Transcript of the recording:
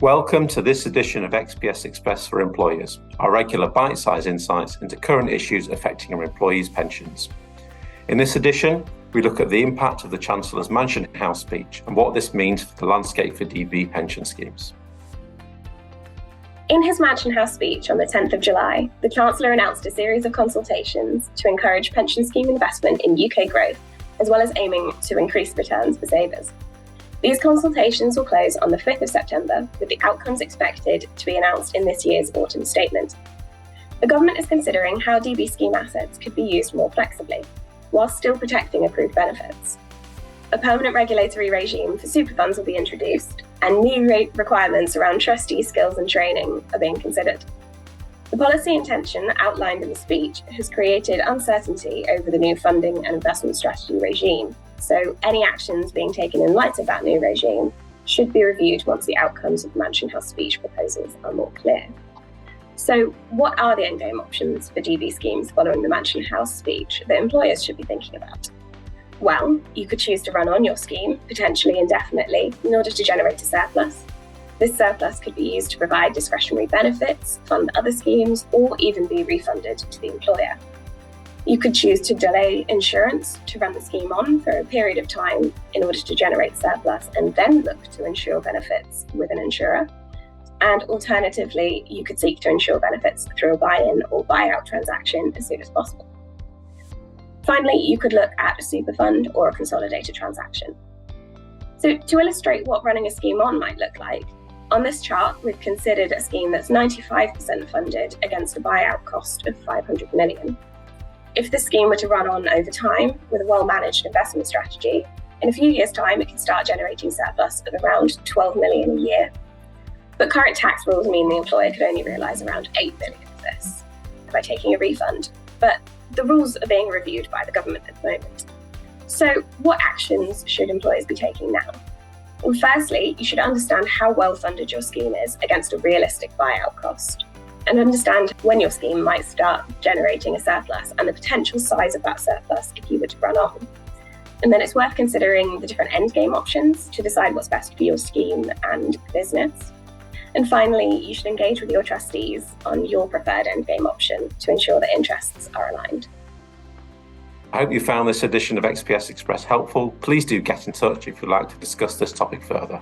Welcome to this edition of XPS Express for Employers, our regular bite-sized insights into current issues affecting our employees' pensions. In this edition, we look at the impact of the Chancellor's Mansion House speech and what this means for the landscape for DB pension schemes. In his Mansion House speech on the 10th of July, the Chancellor announced a series of consultations to encourage pension scheme investment in UK growth, as well as aiming to increase returns for savers. These consultations will close on the 5th of September, with the outcomes expected to be announced in this year's autumn statement. The government is considering how DB scheme assets could be used more flexibly, whilst still protecting approved benefits. A permanent regulatory regime for super funds will be introduced, and new requirements around trustee skills and training are being considered. The policy intention outlined in the speech has created uncertainty over the new funding and investment strategy regime, so any actions being taken in light of that new regime should be reviewed once the outcomes of the Mansion House speech proposals are more clear. So what are the endgame options for DB schemes following the Mansion House speech that employers should be thinking about? Well, you could choose to run on your scheme, potentially indefinitely, in order to generate a surplus. This surplus could be used to provide discretionary benefits, fund other schemes, or even be refunded to the employer. You could choose to delay insurance to run the scheme on for a period of time in order to generate surplus and then look to insure benefits with an insurer. And alternatively, you could seek to insure benefits through a buy-in or buyout transaction as soon as possible. Finally, you could look at a super fund or a consolidated transaction. So to illustrate what running a scheme on might look like, on this chart, we've considered a scheme that's 95% funded against a buyout cost of 500 million. If the scheme were to run on over time with a well-managed investment strategy, in a few years' time, it could start generating surplus of around 12 million a year. But current tax rules mean the employer could only realise around 8 million of this by taking a refund. But the rules are being reviewed by the government at the moment. So what actions should employers be taking now? Well, firstly, you should understand how well funded your scheme is against a realistic buyout cost, and understand when your scheme might start generating a surplus and the potential size of that surplus if you were to run on. And then it's worth considering the different endgame options to decide what's best for your scheme and business. And finally, you should engage with your trustees on your preferred endgame option to ensure that interests are aligned. I hope you found this edition of XPS Express helpful. Please do get in touch if you'd like to discuss this topic further.